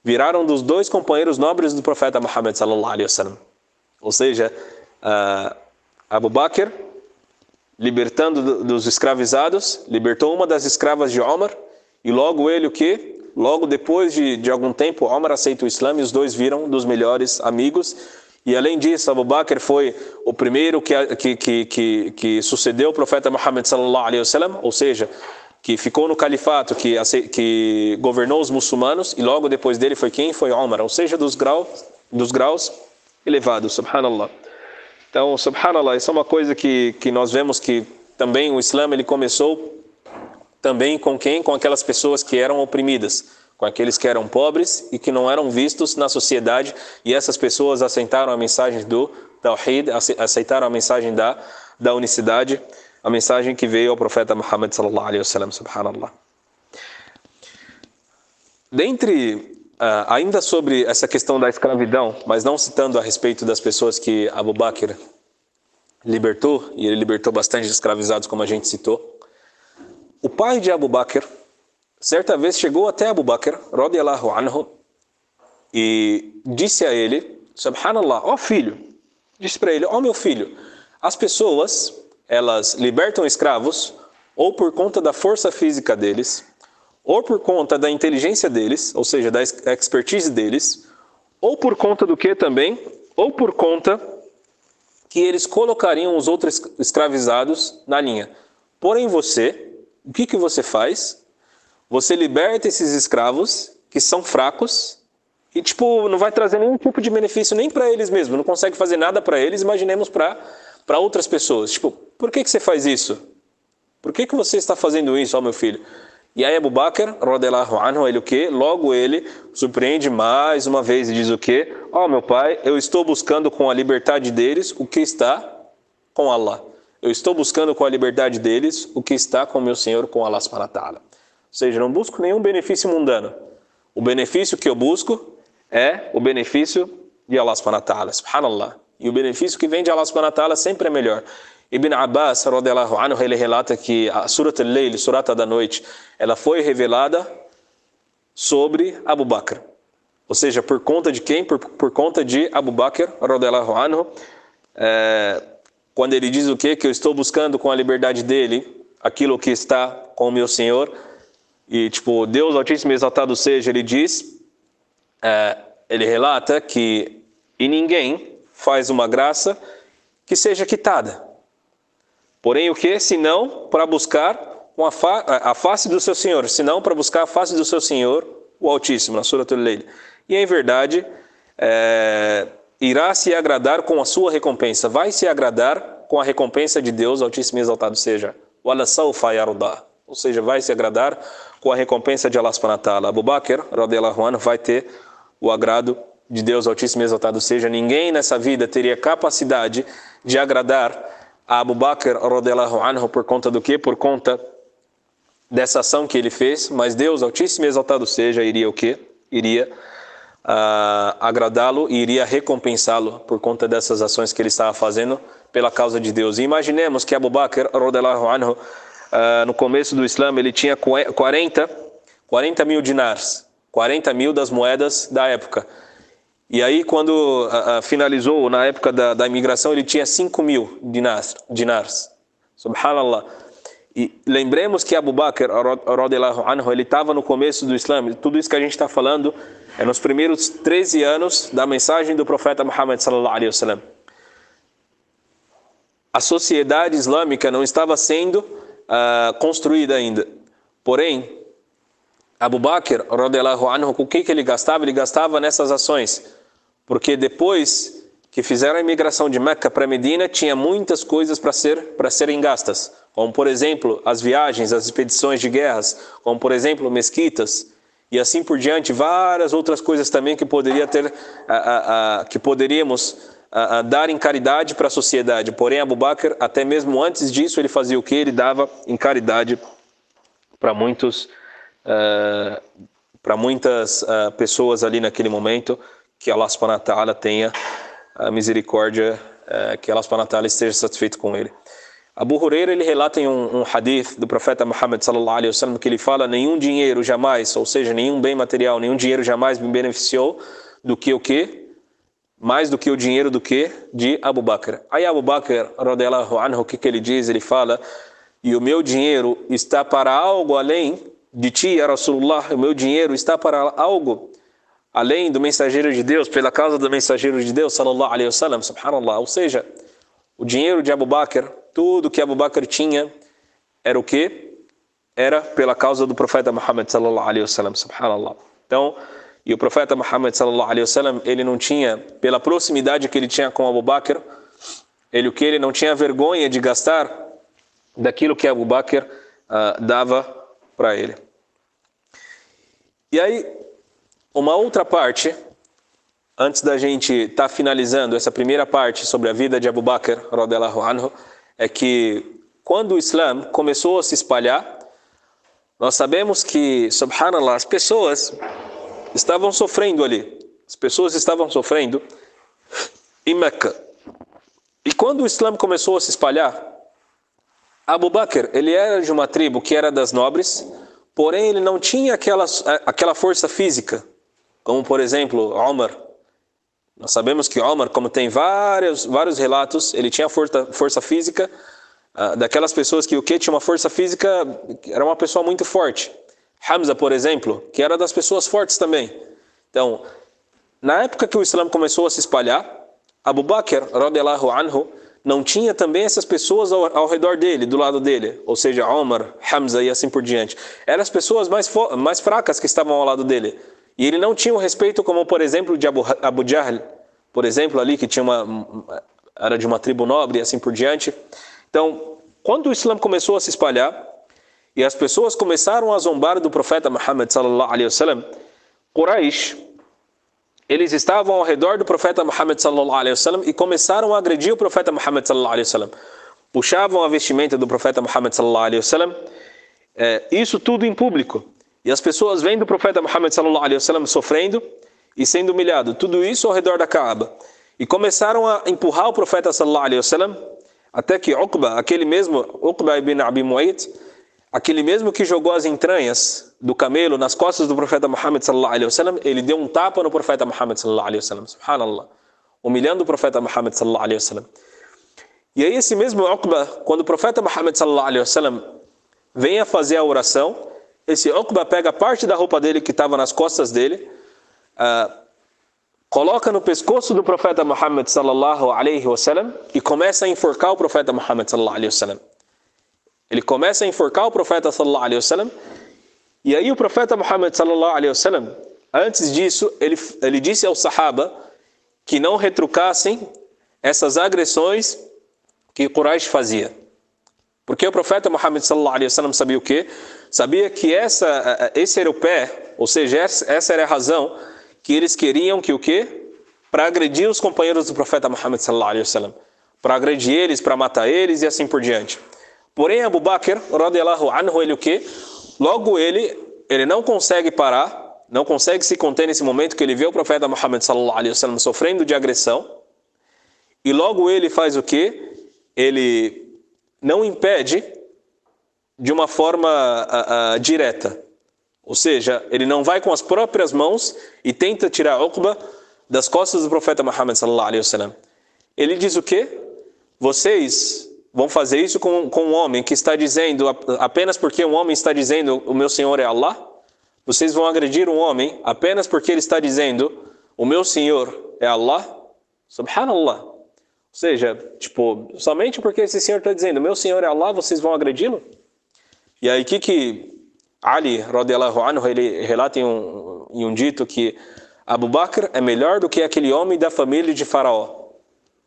Viraram dos dois companheiros nobres do profeta Muhammad sallallahu alaihi wasallam. Ou seja, Abu Bakr, libertando dos escravizados, libertou uma das escravas de Omar, e logo ele o quê? Logo depois de algum tempo, Omar aceita o Islã e os dois viram dos melhores amigos. E além disso, Abu Bakr foi o primeiro que sucedeu o profeta Muhammad sallallahu alaihi wasallam, ou seja, que ficou no califato, que governou os muçulmanos, e logo depois dele foi quem? Foi Omar, ou seja, dos graus elevados, subhanallah. Então, subhanallah, isso é uma coisa que nós vemos que também o Islã ele começou também com quem? Com aquelas pessoas que eram oprimidas, com aqueles que eram pobres e que não eram vistos na sociedade, e essas pessoas aceitaram a mensagem do Tawhid, aceitaram a mensagem da unicidade, a mensagem que veio ao profeta Muhammad sallallahu alaihi wasallam, subhanallah. Ainda sobre essa questão da escravidão, mas não citando a respeito das pessoas que Abu Bakr libertou, e ele libertou bastante escravizados, como a gente citou. O pai de Abu Bakr, certa vez chegou até Abu Bakr, radiyallahu anhu, e disse a ele, subhanallah, ó filho, disse para ele, ó meu filho, as pessoas, elas libertam escravos, ou por conta da força física deles, ou por conta da inteligência deles, ou seja, da expertise deles, ou por conta do que também? Ou por conta que eles colocariam os outros escravizados na linha. Porém você, o que você faz? Você liberta esses escravos que são fracos e não vai trazer nenhum tipo de benefício nem para eles mesmos, não consegue fazer nada para eles, imaginemos para outras pessoas. Por que você faz isso? Por que você está fazendo isso, ó meu filho? E aí Abu Bakr, radiyallahu anhu, ele o quê? Logo ele surpreende mais uma vez e diz o quê? Ó meu pai, eu estou buscando com a liberdade deles o que está com Allah. Eu estou buscando com a liberdade deles o que está com o meu Senhor, com Allah subhanahu wa ta'ala. Ou seja, não busco nenhum benefício mundano. O benefício que eu busco é o benefício de Allah subhanahu wa ta'ala, subhanallah. E o benefício que vem de Allah subhanahu wa ta'ala sempre é melhor. Ibn Abbas, radiyallahu anhu, ele relata que a Surat al-Layl, Surata da Noite, ela foi revelada sobre Abu Bakr. Ou seja, por conta de quem? Por conta de Abu Bakr, radiyallahu anhu. Quando ele diz o quê? Que eu estou buscando com a liberdade dele aquilo que está com o meu Senhor. E Deus Altíssimo e Exaltado seja, ele diz, ele relata que e ninguém faz uma graça que seja quitada. Porém o que? Senão para buscar a face do seu Senhor. Senão para buscar a face do seu Senhor, o Altíssimo, na Surat al-Layl. E em verdade, irá se agradar com a sua recompensa. Vai se agradar com a recompensa de Deus Altíssimo e Exaltado seja. Wala sawfa yarda. Ou seja, vai se agradar com a recompensa de Allah subhanahu wa ta'ala. Abu Bakr, radiyallahu anhu, vai ter o agrado de Deus Altíssimo e Exaltado seja. Ninguém nessa vida teria capacidade de agradar a Abu Bakr, radiyallahu anhu, por conta do quê? Por conta dessa ação que ele fez, mas Deus Altíssimo e Exaltado seja, iria o quê? Iria agradá-lo e iria recompensá-lo por conta dessas ações que ele estava fazendo pela causa de Deus. E imaginemos que Abu Bakr, radiyallahu anhu, no começo do Islã, ele tinha 40 mil dinars, 40 mil das moedas da época. E aí, quando finalizou, na época da imigração, ele tinha 5 mil dinars. Subhanallah. E lembremos que Abu Bakr, radiyallahu anhu, ele estava no começo do Islã. Tudo isso que a gente está falando é nos primeiros 13 anos da mensagem do profeta Muhammad sallallahu alaihi wasallam. A sociedade islâmica não estava sendo construída ainda. Porém, Abu Bakr, radiyallahu anhu, com o que ele gastava? Ele gastava nessas ações. Porque depois que fizeram a imigração de Meca para Medina, tinha muitas coisas para serem gastas. Como, por exemplo, as viagens, as expedições de guerras. Como, por exemplo, mesquitas. E assim por diante, várias outras coisas também que poderíamos dar em caridade para a sociedade. Porém, Abu Bakr, até mesmo antes disso, ele fazia o que? Ele dava em caridade para muitas pessoas ali naquele momento. Que Allah subhanahu wa ta'ala tenha a misericórdia, que Allah subhanahu wa ta'ala esteja satisfeito com ele. Abu Huraira, ele relata em um hadith do profeta Muhammad sallallahu alaihi wasallam que ele fala: nenhum dinheiro jamais, ou seja, nenhum bem material, nenhum dinheiro jamais me beneficiou do que o quê? Mais do que o dinheiro do que? De Abu Bakr. Aí Abu Bakr, radiyallahu anhu, o que ele diz? Ele fala: e o meu dinheiro está para algo além de ti, ya Rasulullah, o meu dinheiro está para algo além do mensageiro de Deus, pela causa do mensageiro de Deus, sallallahu alaihi wasallam, subhanallah. Ou seja, o dinheiro de Abu Bakr, tudo que Abu Bakr tinha, era o quê? Era pela causa do profeta Muhammad sallallahu alaihi wasallam, subhanallah. Então, e o profeta Muhammad sallallahu alaihi wasallam, ele não tinha, pela proximidade que ele tinha com Abu Bakr, ele não tinha vergonha de gastar daquilo que Abu Bakr dava para ele. E aí, uma outra parte, antes da gente estar finalizando essa primeira parte sobre a vida de Abu Bakr, radiyallahu anhu, é que quando o Islã começou a se espalhar, nós sabemos que, subhanallah, as pessoas estavam sofrendo ali. As pessoas estavam sofrendo em Meca. E quando o Islã começou a se espalhar, Abu Bakr, ele era de uma tribo que era das nobres, porém ele não tinha aquela força física, como por exemplo, Omar. Nós sabemos que Omar, como tem vários relatos, ele tinha força física, daquelas pessoas que tinha uma força física, era uma pessoa muito forte. Hamza, por exemplo, que era das pessoas fortes também. Então, na época que o Islã começou a se espalhar, Abu Bakr, radiyallahu anhu, não tinha também essas pessoas ao redor dele, do lado dele, ou seja, Omar, Hamza e assim por diante. Eram as pessoas mais fracas que estavam ao lado dele. E ele não tinha o respeito como, por exemplo, de Abu Jahl, por exemplo, ali, que era de uma tribo nobre e assim por diante. Então, quando o Islã começou a se espalhar, e as pessoas começaram a zombar do profeta Muhammad sallallahu alaihi wasallam, Quraysh, eles estavam ao redor do profeta Muhammad sallallahu alaihi wasallam e começaram a agredir o profeta Muhammad sallallahu alaihi wasallam. Puxavam a vestimenta do profeta Muhammad sallallahu alaihi wasallam, isso tudo em público. E as pessoas vendo o profeta Muhammad sallallahu alaihi wasallam sofrendo e sendo humilhado, tudo isso ao redor da Kaaba. E começaram a empurrar o profeta sallallahu alaihi wasallam, até que Uqba ibn Abi Mu'ayt, aquele mesmo que jogou as entranhas do camelo nas costas do profeta Muhammad sallallahu alaihi wasallam, ele deu um tapa no profeta Muhammad sallallahu alaihi wasallam, subhanallah, humilhando o profeta Muhammad sallallahu alaihi wasallam. E aí esse mesmo Uqba, quando o profeta Muhammad sallallahu alaihi wasallam vem a fazer a oração, esse Uqba pega parte da roupa dele que estava nas costas dele, coloca no pescoço do profeta Muhammad sallallahu alaihi wasallam e começa a enforcar o profeta Muhammad sallallahu alaihi wasallam. Ele começa a enforcar o profeta sallallahu alaihi wasallam, e aí o profeta Muhammad sallallahu alaihi wasallam, antes disso, ele disse aos sahaba que não retrucassem essas agressões que Quraysh fazia. Porque o profeta Muhammad sallallahu alaihi wasallam sabia o quê? Sabia que esse era o pé, ou seja, essa era a razão que eles queriam que o quê? Para agredir os companheiros do profeta Muhammad sallallahu alaihi wasallam, para agredir eles, para matar eles e assim por diante. Porém, Abu Bakr, radiyallahu anhu, ele o quê? Logo ele não consegue parar, não consegue se conter nesse momento que ele vê o profeta Muhammad sallallahu alaihi wasallam sofrendo de agressão. E logo ele faz o quê? Ele não impede de uma forma direta. Ou seja, ele não vai com as próprias mãos e tenta tirar Uqba das costas do profeta Muhammad sallallahu alaihi wasallam. Ele diz o quê? Vocês vão fazer isso com um homem que está dizendo, apenas porque um homem está dizendo o meu Senhor é Allah? Vocês vão agredir um homem apenas porque ele está dizendo o meu Senhor é Allah? Subhanallah. Ou seja, somente porque esse Senhor está dizendo o meu Senhor é Allah, vocês vão agredi-lo? E aí que Ali, radiyallahu anhu, ele relata em um dito que Abu Bakr é melhor do que aquele homem da família de Faraó.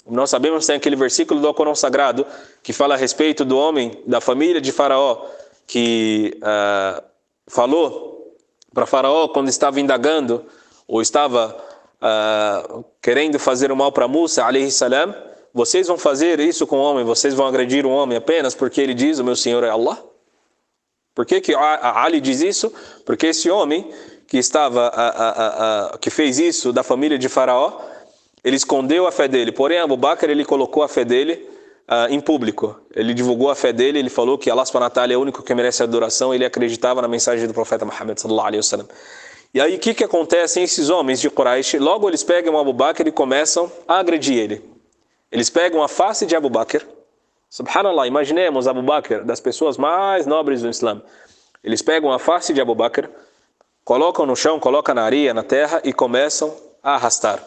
Nós sabemos que tem aquele versículo do Alcorão Sagrado que fala a respeito do homem da família de Faraó, que falou para Faraó quando estava indagando ou estava querendo fazer o mal para Musa, alayhi salam: vocês vão fazer isso com o homem, vocês vão agredir um homem apenas porque ele diz o meu Senhor é Allah? Por que Ali diz isso? Porque esse homem que fez isso da família de Faraó, ele escondeu a fé dele. Porém, Abu Bakr, ele colocou a fé dele em público. Ele divulgou a fé dele, ele falou que Allah subhanahu wa ta'ala é o único que merece adoração, ele acreditava na mensagem do profeta Muhammad sallallahu alaihi wasallam. E aí o que acontece? Esses homens de Quraysh, logo eles pegam Abu Bakr e começam a agredir ele. Eles pegam a face de Abu Bakr, subhanallah, imaginemos Abu Bakr, das pessoas mais nobres do Islã. Eles pegam a face de Abu Bakr, colocam no chão, colocam na areia, na terra e começam a arrastar.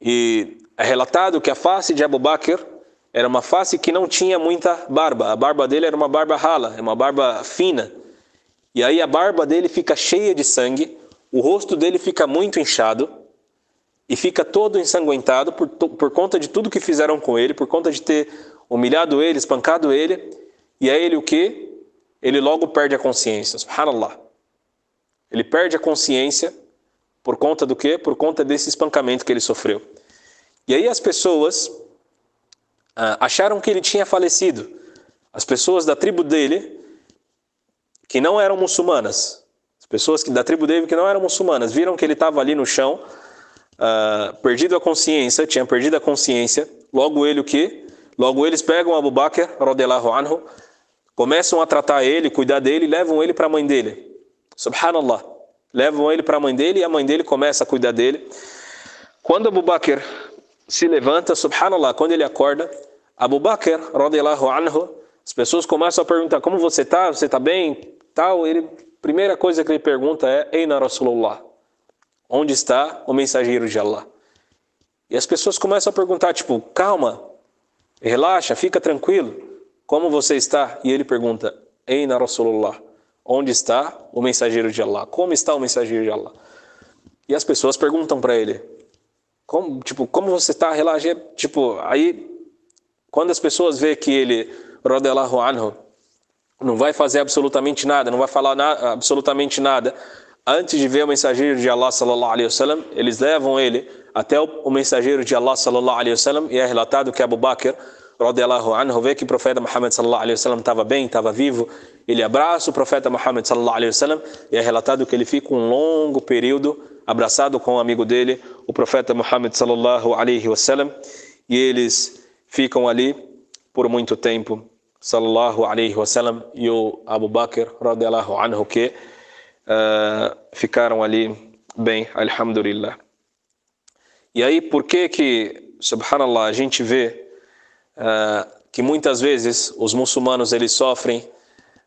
E é relatado que a face de Abu Bakr era uma face que não tinha muita barba. A barba dele era uma barba rala, uma barba fina. E aí a barba dele fica cheia de sangue, o rosto dele fica muito inchado e fica todo ensanguentado por conta de tudo que fizeram com ele, por conta de ter humilhado ele, espancado ele. E aí ele o quê? Ele logo perde a consciência. Subhanallah. Ele perde a consciência por conta do quê? Por conta desse espancamento que ele sofreu. E aí as pessoas acharam que ele tinha falecido. As pessoas da tribo dele, que não eram muçulmanas, as pessoas da tribo dele que não eram muçulmanas, viram que ele estava ali no chão, perdido a consciência, tinha perdido a consciência. Logo ele o quê? Logo eles pegam Abu Bakr, radiyallahu anhu, começam a tratar ele, cuidar dele, e levam ele para a mãe dele. Subhanallah. Levam ele para a mãe dele e a mãe dele começa a cuidar dele. Quando Abu Bakr se levanta, subhanallah, quando ele acorda, Abu Bakr, radiyallahu anhu, as pessoas começam a perguntar: como você está? Você está bem? Tal. Primeira coisa que ele pergunta é: Eina Rasulullah? Onde está o mensageiro de Allah? E as pessoas começam a perguntar, tipo, calma, relaxa, fica tranquilo, como você está? E ele pergunta: Eina Rasulullah? Onde está o mensageiro de Allah? Como está o mensageiro de Allah? E as pessoas perguntam para ele: como você está? Relaxa. Aí, quando as pessoas veem que ele, radiyallahu anhu, não vai fazer absolutamente nada, não vai falar absolutamente nada, antes de ver o mensageiro de Allah, sallallahu alaihi wasallam, eles levam ele até o mensageiro de Allah, sallallahu alaihi wasallam, e é relatado que Abu Bakr, radiyallahu anhu, vê que o profeta Muhammad, sallallahu alaihi wasallam, estava bem, estava vivo, ele abraça o profeta Muhammad, sallallahu alaihi wasallam, e é relatado que ele fica um longo período abraçado com o amigo dele, o profeta Muhammad, sallallahu alaihi wasallam, e eles ficam ali por muito tempo, sallallahu alaihi wasallam, e o Abu Bakr, radiyallahu anhu, que ficaram ali bem, alhamdulillah. E aí, por que, subhanallah, a gente vê que muitas vezes os muçulmanos eles sofrem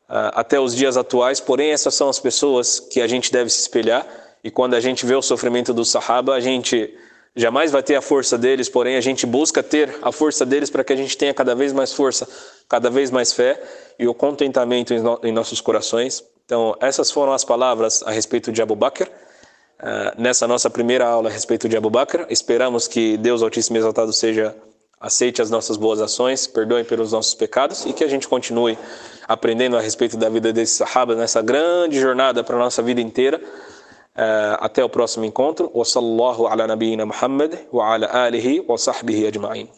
até os dias atuais, porém essas são as pessoas que a gente deve se espelhar, e quando a gente vê o sofrimento dos sahaba, a gente jamais vai ter a força deles, porém a gente busca ter a força deles para que a gente tenha cada vez mais força, cada vez mais fé e o contentamento em nossos corações. Então essas foram as palavras a respeito de Abu Bakr, nessa nossa primeira aula a respeito de Abu Bakr. Esperamos que Deus Altíssimo e Exaltado aceite as nossas boas ações, perdoe pelos nossos pecados e que a gente continue aprendendo a respeito da vida desses sahaba nessa grande jornada para a nossa vida inteira. Até o próximo encontro. Wa sallallahu ala nabiyyina Muhammad wa ala alihi wa sahbihi ajma'in.